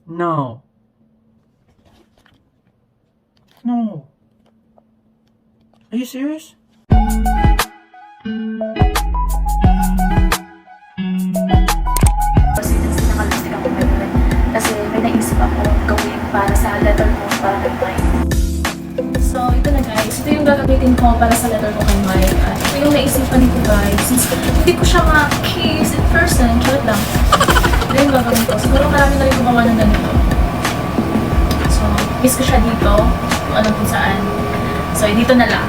No. No. Are you serious? Kasi may naisip ako gawin para sa letter ko para kay Mike. So, ito na guys. Ito yung gagamitin ko para sa letter ko kay Mike. At ito yung naisipan nito guys. Since hindi ko siya ma-kiss in person, charot lang. Ito yung gagawin ko. Siguro marami na rin gumawa ng ganito. So, kiss ko siya dito. Kung alam kung saan. So, dito na lang.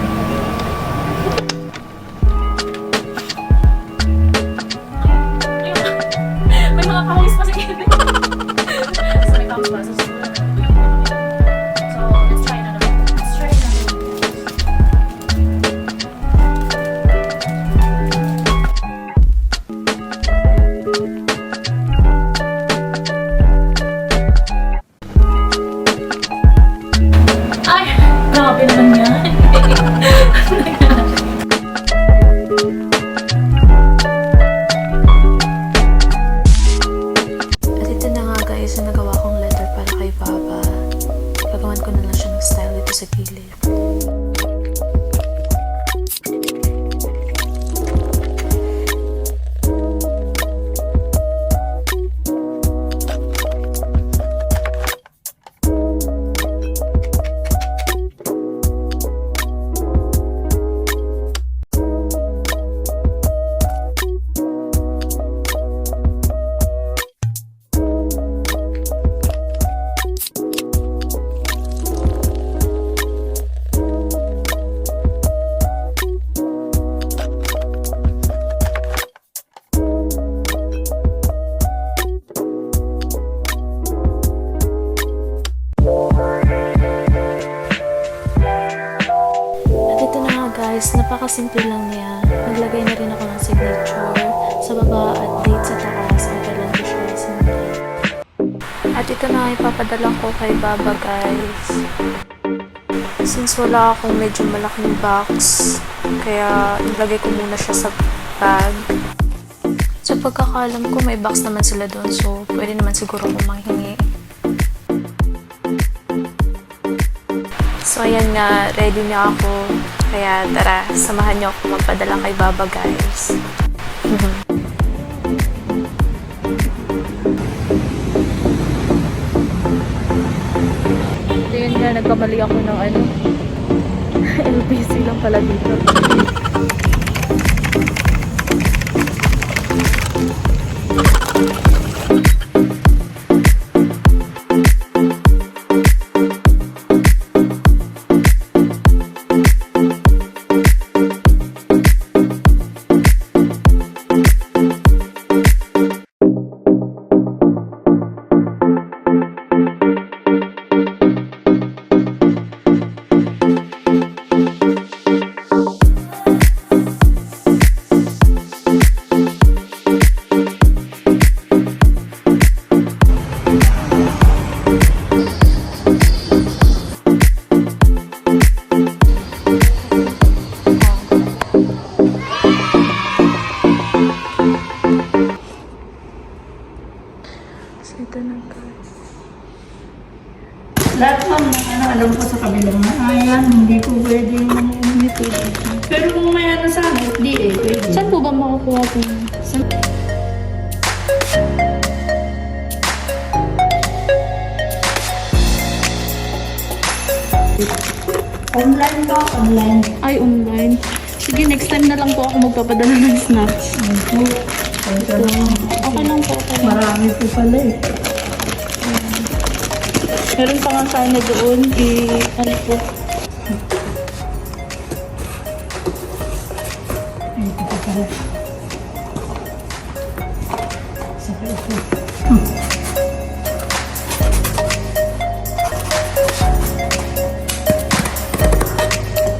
May mga kawalis pa sa kibig. So, may kawalis pa sa susunod. So, let's try na naman. Let's try na. Ay! Grabe naman yan. At ito na nga guys, yung nagawa kong letter para kay Papa. Gagawan ko na lang siya ng style dito sa gilid. Guys, napakasimple lang niya. Naglagay na rin ako ng signature sa baba at date sa taas. Ang kailan ko siya simple. At ito na ipapadala ko kay Baba guys. Since wala akong medyo malaking box, kaya ilagay ko muna siya sa bag. Sa pagkakalam ko, may box naman sila doon. So, pwede naman siguro akong manghingi. So, ayan nga. Ready na ako. Kaya tara, samahan niyo ako magpadala kay Baba guys. So yun nga, nagkamali ako ng LPC lang pala dito. Lahat man alam ko sa kabilang na ayan, hindi ko pwedeng umito. Pero kung may sa akin, di pwede. Saan po ba makukuha po? Online ba? Online. Ay, online. Sige, next time na lang po ako magpapadala ng snacks. Okay lang po. Marami po pala eh. Meron pa nga sana doon, ano po. Ito pa pala. Saka ito.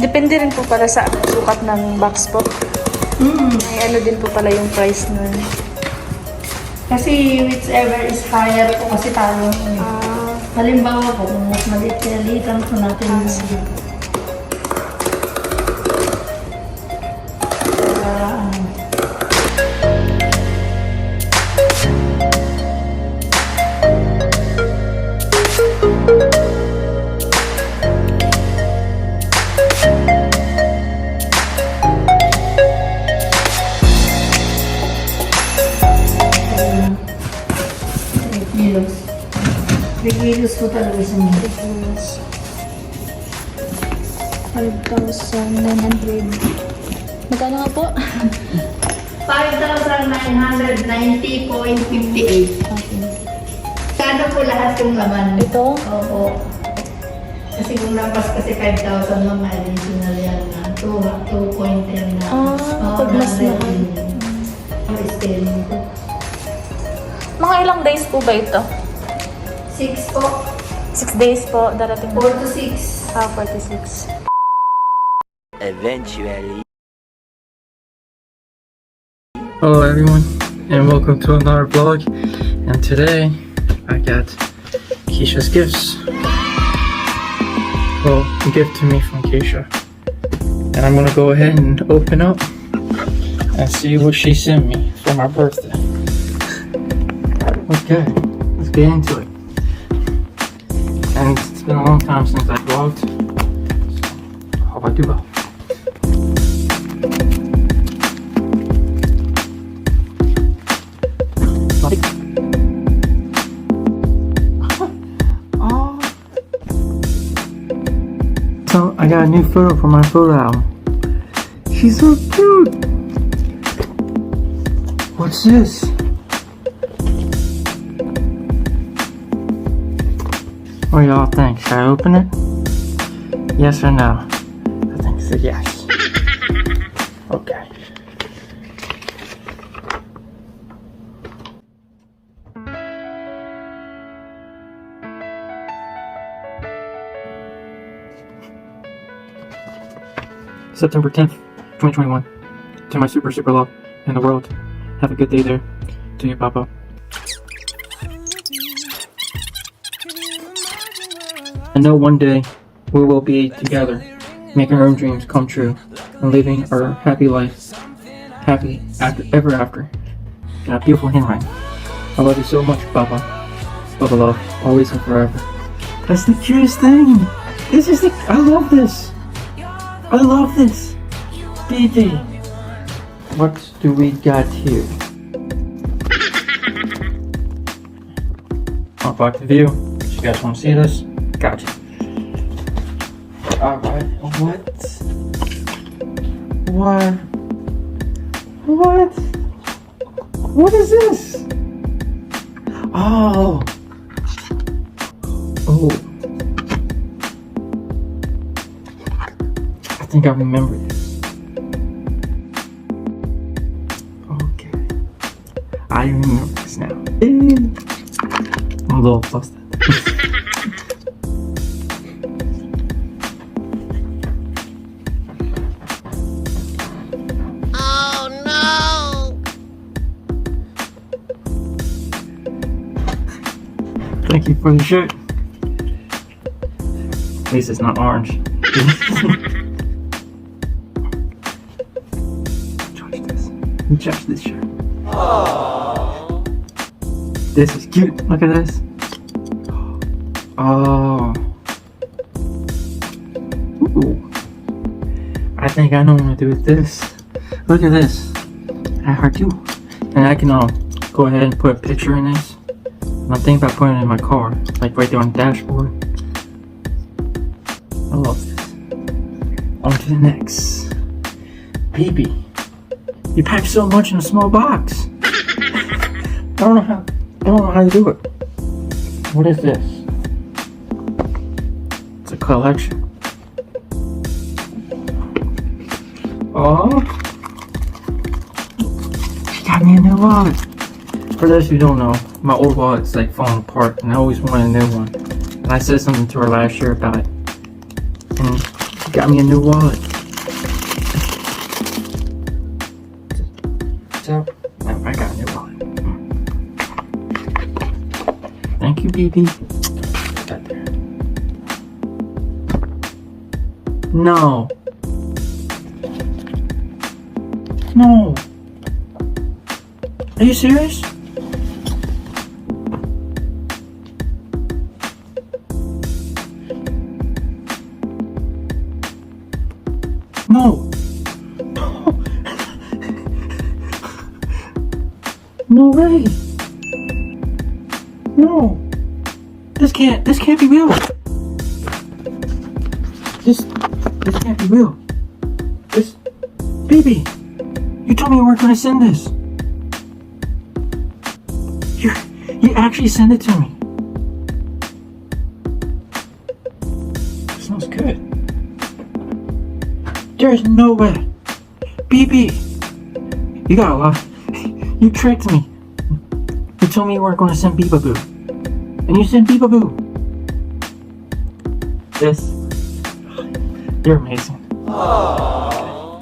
Depende rin po pala sa sukat ng box po. May ano din po pala yung price nun. Kasi whichever is higher po kasi talo. Halimbawa po, kung mas maliit-liitan po natin kilos. 3 kilos po talaga siya niya. 5,900. Magkano nga po? 5,990.58. Kano po lahat yung laman? Ito? Oo. Kasi kung lampas kasi 5,000 mo, may additional yan na 2.10 na. Pag mas mahal. Stealing ko. Mga ilang days po ba ito? 6 po. 6 days po, darating 4 to 6. 46. Eventually. Hello everyone, and welcome to another vlog. And today, I got Keisha's gifts. Well, a gift to me from Keisha. And I'm gonna go ahead and open up and see what she sent me for my birthday. Okay, let's get into it. And it's been a long time since I vlogged, so how about you well? So I got a new photo for my photo album. She's so cute. What's this? What do y'all think? Should I open it? Yes or no? I think it's a yes. Okay. September 10th, 2021. To my super love in the world. Have a good day there. To you, Papa. I know one day we will be together, making our own dreams come true, and living our happy life. Happy ever after. Got a beautiful handwriting. I love you so much, Papa. Love, love, always and forever. That's the cutest thing. I love this. I love this. Baby. What do we got here? I'll back to view. You guys want to see this? Gotcha. Alright. What? What? What? What is this? Oh. Oh. I think I remember this. Okay. I remember this now. I'm a little busted. Oh no! Thank you for the shirt. At least it's not orange. Judge this shirt. Aww. This is cute. Look at this. Oh. Ooh. I think I know what to do with this. Look at this. I heart you. And I can go ahead and put a picture in this. And I'm thinking about putting it in my car, like right there on the dashboard. I love this. On to the next. Baby. You pack so much in a small box. I don't know how to do it. What is this? It's a collection. Oh, she got me a new wallet. For those who don't know, my old wallet's like falling apart, and I always wanted a new one. And I said something to her last year about it, and she got me a new wallet. So, I got a new wallet. Thank you, BB. Put that there. No. No. Are you serious? No. No way. No. This can't be real. This can't be real. This, baby, you told me you weren't gonna send this. You actually sent it to me. It smells good. There's no way. BB, you got a lot. You tricked me. You told me you weren't gonna send Beebaboo. And you sent Beebaboo. You're amazing. Aww.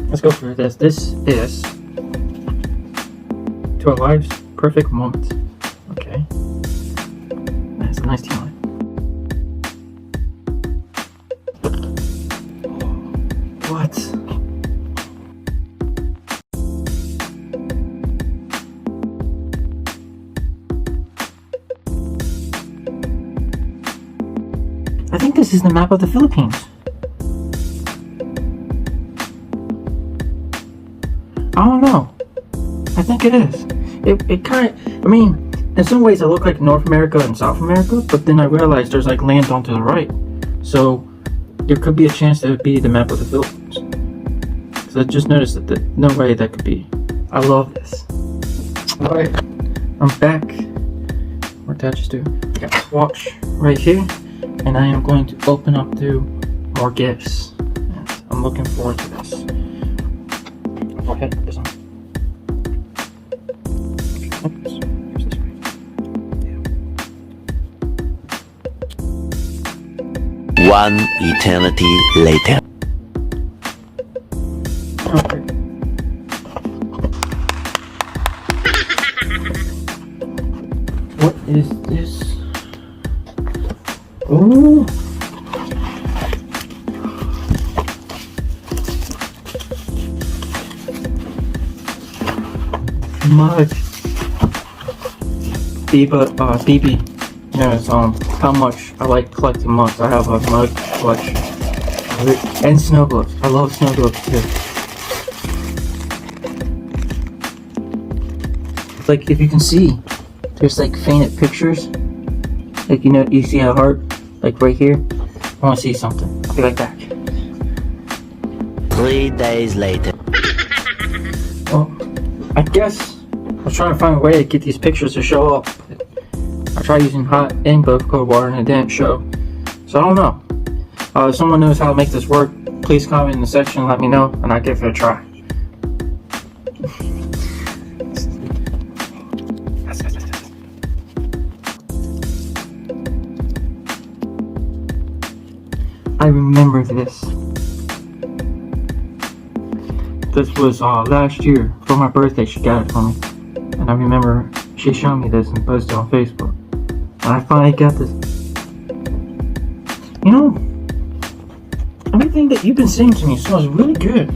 Let's go for this. This is to our life's perfect moment. Okay. That's a nice tea line. What? I think this is the map of the Philippines. I don't know. I think it is. It kind of, I mean, in some ways it looked like North America and South America, but then I realized there's like land on to the right. So there could be a chance that it would be the map of the Philippines. So I just noticed that no way that could be. I love this. Alright, I'm back. What did I just do? I got this watch right here, and I am going to open up to more gifts. And I'm looking forward to this. Go ahead, put this on. One eternity later. Okay. What is this? Oh. Mug. BB knows how much I like collecting mugs. I have a mug collection. And snow globes. I love snow globes too. Like, if you can see, there's like fainted pictures. Like, you know, you see a heart, like right here. I want to see something. I'll be right back. 3 days later. Well, I guess I was trying to find a way to get these pictures to show up. I tried using hot and both cold water and it didn't show. So I don't know. If someone knows how to make this work, please comment in the section and let me know, and I'll give it a try. I remember this. This was last year for my birthday. She got it for me, and I remember she showed me this and posted it on Facebook. And I finally got this. You know, everything that you've been saying to me smells really good.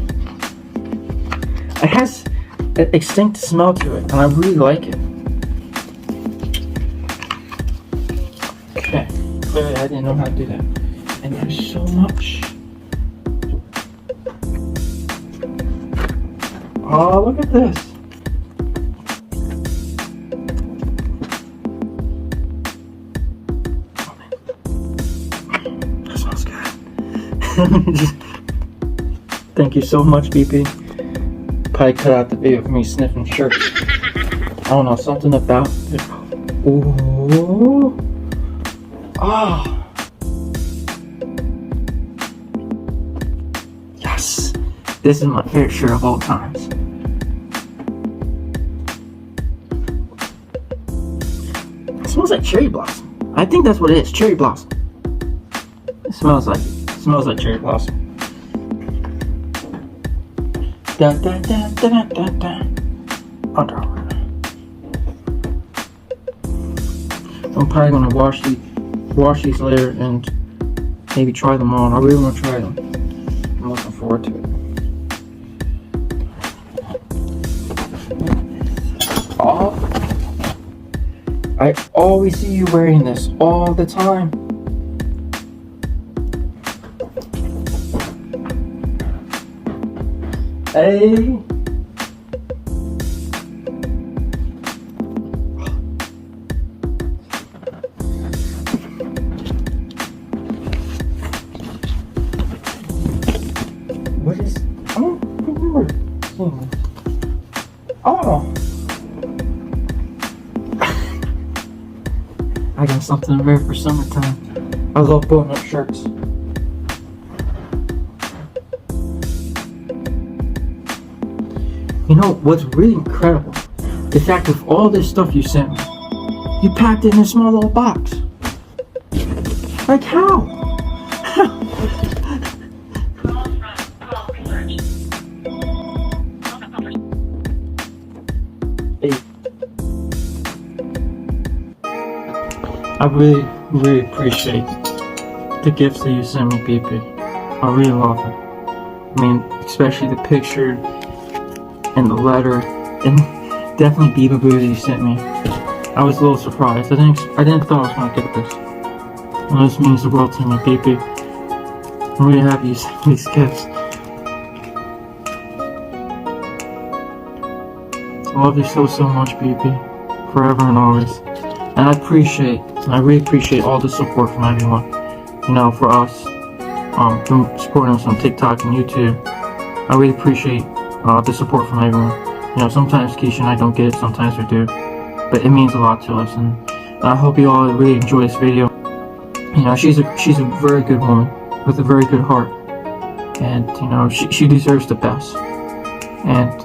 It has an distinct smell to it, and I really like it. Okay, clearly I didn't know how to do that. And there's so much. Oh, look at this. That smells good. Thank you so much, BP. Probably cut out the video of me sniffing shirts. I don't know, something about it. Ooh. Oh. Yes. This is my favorite shirt of all times. It smells like cherry blossom. I think that's what it is, cherry blossom. It smells like cherry blossom. Da da da da da da. Underwear. I'm probably gonna wash these later and maybe try them on. I really want to try them. I'm looking forward to it. Oh, I always see you wearing this all the time. Hey. I got something to wear for summertime. I love button-up shirts. You know what's really incredible? The fact of all this stuff you sent me, you packed it in a small little box. Like how? Hey. I really appreciate the gifts that you sent me, BB. I really love them. I mean, especially the picture and the letter, and definitely Biba Boo that you sent me. I was a little surprised. I didn't thought I was gonna get this. And this means the world to me, BB. I'm really happy you sent me these gifts. I love you so much, BB. Forever and always. And I really appreciate all the support from everyone. You know, for us, supporting us on TikTok and YouTube. I really appreciate the support from everyone. You know, sometimes Keisha and I don't get it, sometimes we do. But it means a lot to us, and I hope you all really enjoy this video. You know, she's a very good woman with a very good heart. And, you know, she deserves the best. And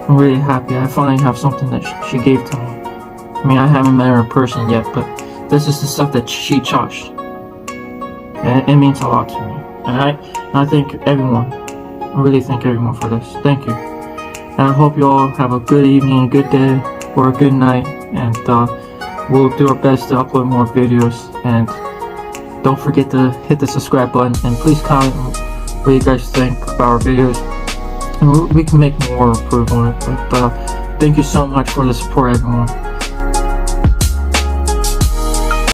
I'm really happy. I finally have something that she gave to me. I mean, I haven't met her in person yet, but this is the stuff that she touched. And it means a lot to me. And I thank everyone. I really thank everyone for this. Thank you. And I hope you all have a good evening, a good day, or a good night. And we'll do our best to upload more videos. And don't forget to hit the subscribe button. And please comment what you guys think about our videos. And we can make more, improve on it. But thank you so much for the support, everyone.